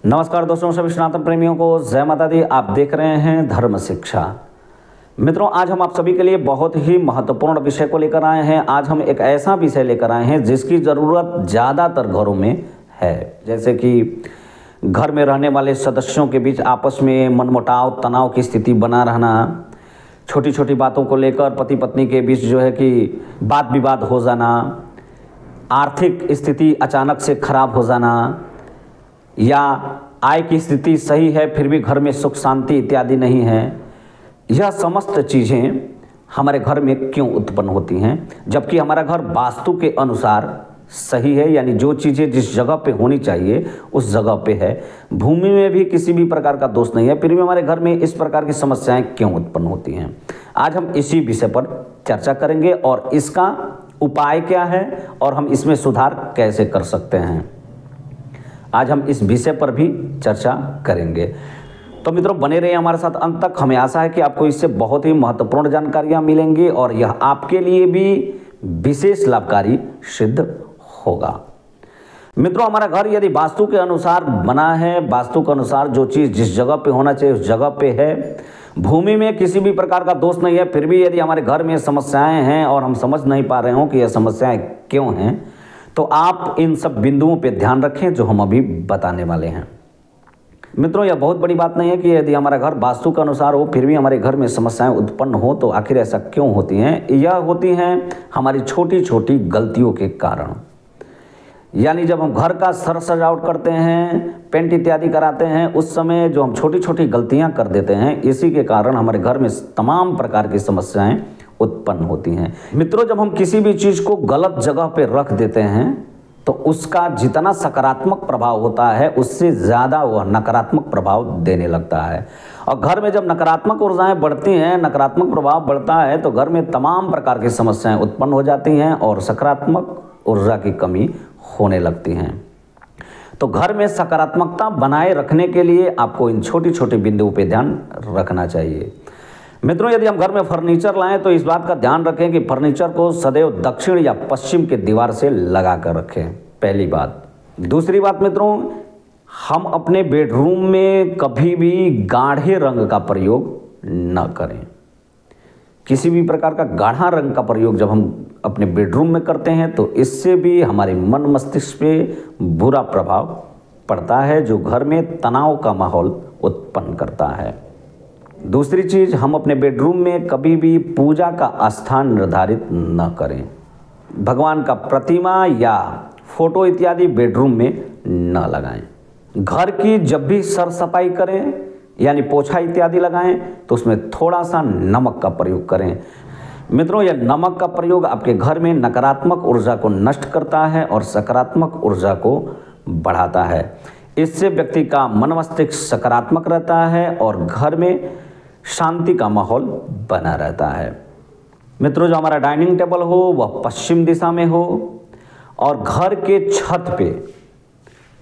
नमस्कार दोस्तों, सभी सनातन प्रेमियों को जय माता दी। आप देख रहे हैं धर्म शिक्षा। मित्रों, आज हम आप सभी के लिए बहुत ही महत्वपूर्ण विषय को लेकर आए हैं। आज हम एक ऐसा विषय लेकर आए हैं जिसकी ज़रूरत ज़्यादातर घरों में है। जैसे कि घर में रहने वाले सदस्यों के बीच आपस में मनमुटाव, तनाव की स्थिति बना रहना, छोटी छोटी बातों को लेकर पति पत्नी के बीच जो है कि वाद विवाद हो जाना, आर्थिक स्थिति अचानक से खराब हो जाना, या आय की स्थिति सही है फिर भी घर में सुख शांति इत्यादि नहीं है। यह समस्त चीज़ें हमारे घर में क्यों उत्पन्न होती हैं, जबकि हमारा घर वास्तु के अनुसार सही है, यानी जो चीज़ें जिस जगह पे होनी चाहिए उस जगह पे है। भूमि में भी किसी भी प्रकार का दोष नहीं है, फिर भी हमारे घर में इस प्रकार की समस्याएं क्यों उत्पन्न होती हैं। आज हम इसी विषय पर चर्चा करेंगे और इसका उपाय क्या है और हम इसमें सुधार कैसे कर सकते हैं। आज हम इस विषय पर भी चर्चा करेंगे। तो मित्रों, बने रहिए हमारे साथ अंत तक। हमें आशा है कि आपको इससे बहुत ही महत्वपूर्ण जानकारियां मिलेंगी और यह आपके लिए भी विशेष लाभकारी सिद्ध होगा। मित्रों, हमारा घर यदि वास्तु के अनुसार बना है, वास्तु के अनुसार जो चीज़ जिस जगह पे होना चाहिए उस जगह पे है, भूमि में किसी भी प्रकार का दोष नहीं है, फिर भी यदि हमारे घर में समस्याएं हैं और हम समझ नहीं पा रहे हों कि यह समस्याएं क्यों हैं, तो आप इन सब बिंदुओं पे ध्यान रखें जो हम अभी बताने वाले हैं। मित्रों, यह बहुत बड़ी बात नहीं है कि यदि हमारा घर वास्तु के अनुसार हो फिर भी हमारे घर में समस्याएं उत्पन्न हो, तो आखिर ऐसा क्यों होती हैं। यह होती हैं हमारी छोटी छोटी गलतियों के कारण। यानी जब हम घर का सर सजावट करते हैं, पेंट इत्यादि कराते हैं, उस समय जो हम छोटी छोटी गलतियां कर देते हैं, इसी के कारण हमारे घर में तमाम प्रकार की समस्याएं उत्पन्न होती हैं। मित्रों, जब हम किसी भी चीज़ को गलत जगह पे रख देते हैं तो उसका जितना सकारात्मक प्रभाव होता है उससे ज़्यादा वह नकारात्मक प्रभाव देने लगता है। और घर में जब नकारात्मक ऊर्जाएं बढ़ती हैं, नकारात्मक प्रभाव बढ़ता है, तो घर में तमाम प्रकार की समस्याएं उत्पन्न हो जाती हैं और सकारात्मक ऊर्जा की कमी होने लगती हैं। तो घर में सकारात्मकता बनाए रखने के लिए आपको इन छोटी छोटी बिंदुओं पे ध्यान रखना चाहिए। मित्रों, यदि हम घर में फर्नीचर लाएं तो इस बात का ध्यान रखें कि फर्नीचर को सदैव दक्षिण या पश्चिम के दीवार से लगा कर रखें, पहली बात। दूसरी बात मित्रों, हम अपने बेडरूम में कभी भी गाढ़े रंग का प्रयोग न करें। किसी भी प्रकार का गाढ़ा रंग का प्रयोग जब हम अपने बेडरूम में करते हैं तो इससे भी हमारे मन मस्तिष्क पे बुरा प्रभाव पड़ता है, जो घर में तनाव का माहौल उत्पन्न करता है। दूसरी चीज़, हम अपने बेडरूम में कभी भी पूजा का स्थान निर्धारित न करें। भगवान का प्रतिमा या फोटो इत्यादि बेडरूम में न लगाएं। घर की जब भी सर सफाई करें यानी पोछा इत्यादि लगाएं तो उसमें थोड़ा सा नमक का प्रयोग करें। मित्रों, यह नमक का प्रयोग आपके घर में नकारात्मक ऊर्जा को नष्ट करता है और सकारात्मक ऊर्जा को बढ़ाता है। इससे व्यक्ति का मन मस्तिष्क सकारात्मक रहता है और घर में शांति का माहौल बना रहता है। मित्रों, जो हमारा डाइनिंग टेबल हो वह पश्चिम दिशा में हो और घर के छत पे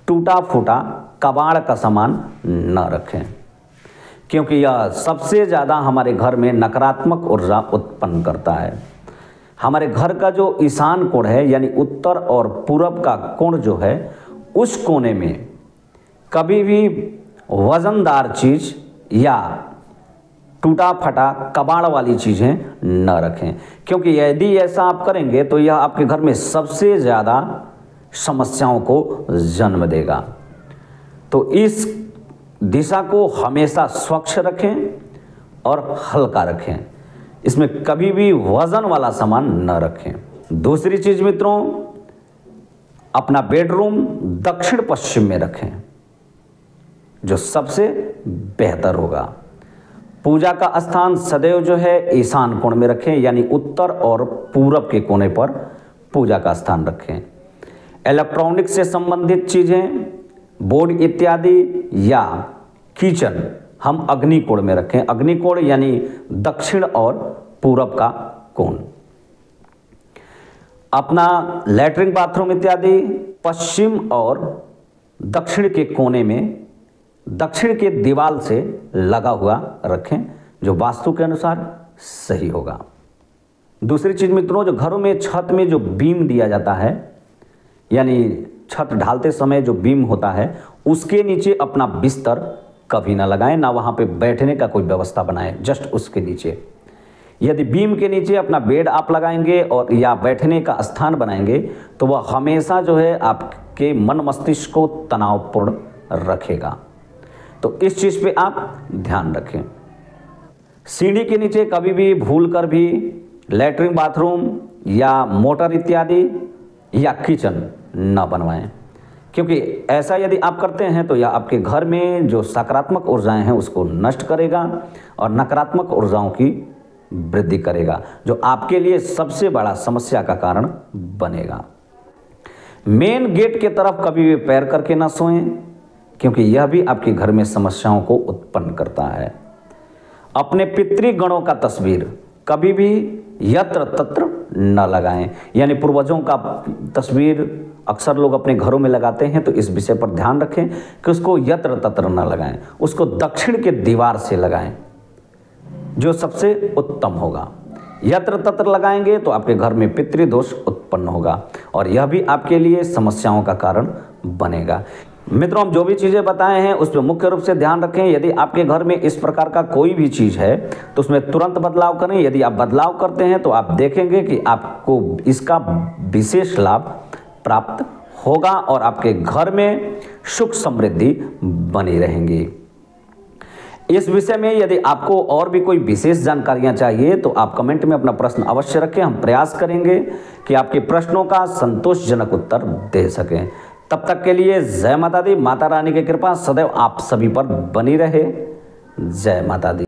टूटा फूटा कबाड़ का सामान न रखें, क्योंकि यह सबसे ज़्यादा हमारे घर में नकारात्मक ऊर्जा उत्पन्न करता है। हमारे घर का जो ईशान कोण है यानी उत्तर और पूरब का कोण जो है, उस कोने में कभी भी वजनदार चीज़ या टूटा फटा कबाड़ वाली चीज़ें न रखें, क्योंकि यदि ऐसा आप करेंगे तो यह आपके घर में सबसे ज़्यादा समस्याओं को जन्म देगा। तो इस दिशा को हमेशा स्वच्छ रखें और हल्का रखें। इसमें कभी भी वजन वाला सामान न रखें। दूसरी चीज़ मित्रों, अपना बेडरूम दक्षिण पश्चिम में रखें, जो सबसे बेहतर होगा। पूजा का स्थान सदैव जो है ईशान कोण में रखें, यानी उत्तर और पूरब के कोने पर पूजा का स्थान रखें। इलेक्ट्रॉनिक से संबंधित चीज़ें, बोर्ड इत्यादि या किचन हम अग्निकोण में रखें। अग्निकोण यानी दक्षिण और पूरब का कोण। अपना लैट्रिन बाथरूम इत्यादि पश्चिम और दक्षिण के कोने में दक्षिण के दीवार से लगा हुआ रखें, जो वास्तु के अनुसार सही होगा। दूसरी चीज़ मित्रों, जो घरों में छत में जो बीम दिया जाता है यानी छत ढालते समय जो बीम होता है उसके नीचे अपना बिस्तर कभी ना लगाएं, ना वहाँ पे बैठने का कोई व्यवस्था बनाएं, जस्ट उसके नीचे। यदि बीम के नीचे अपना बेड आप लगाएंगे और या बैठने का स्थान बनाएंगे तो वह हमेशा जो है आपके मन मस्तिष्क को तनावपूर्ण रखेगा। तो इस चीज़ पे आप ध्यान रखें। सीढ़ी के नीचे कभी भी भूल कर भी लैट्रिन बाथरूम या मोटर इत्यादि या किचन न बनवाएं, क्योंकि ऐसा यदि आप करते हैं तो यह आपके घर में जो सकारात्मक ऊर्जाएं हैं उसको नष्ट करेगा और नकारात्मक ऊर्जाओं की वृद्धि करेगा, जो आपके लिए सबसे बड़ा समस्या का कारण बनेगा। मेन गेट के तरफ कभी भी पैर करके ना सोएं, क्योंकि यह भी आपके घर में समस्याओं को उत्पन्न करता है। अपने पितृगणों का तस्वीर कभी भी यत्र तत्र न लगाएं, यानी पूर्वजों का तस्वीर अक्सर लोग अपने घरों में लगाते हैं, तो इस विषय पर ध्यान रखें कि उसको यत्र तत्र न लगाएं, उसको दक्षिण के दीवार से लगाएं, जो सबसे उत्तम होगा। यत्र तत्र लगाएंगे तो आपके घर में पितृदोष उत्पन्न होगा और यह भी आपके लिए समस्याओं का कारण बनेगा। मित्रों, हम जो भी चीज़ें बताए हैं उस पर मुख्य रूप से ध्यान रखें। यदि आपके घर में इस प्रकार का कोई भी चीज़ है तो उसमें तुरंत बदलाव करें। यदि आप बदलाव करते हैं तो आप देखेंगे कि आपको इसका विशेष लाभ प्राप्त होगा और आपके घर में सुख समृद्धि बनी रहेंगी। इस विषय में यदि आपको और भी कोई विशेष जानकारियां चाहिए तो आप कमेंट में अपना प्रश्न अवश्य रखें। हम प्रयास करेंगे कि आपके प्रश्नों का संतोषजनक उत्तर दे सकें। तब तक के लिए जय माता दी। माता रानी की कृपा सदैव आप सभी पर बनी रहे। जय माता दी।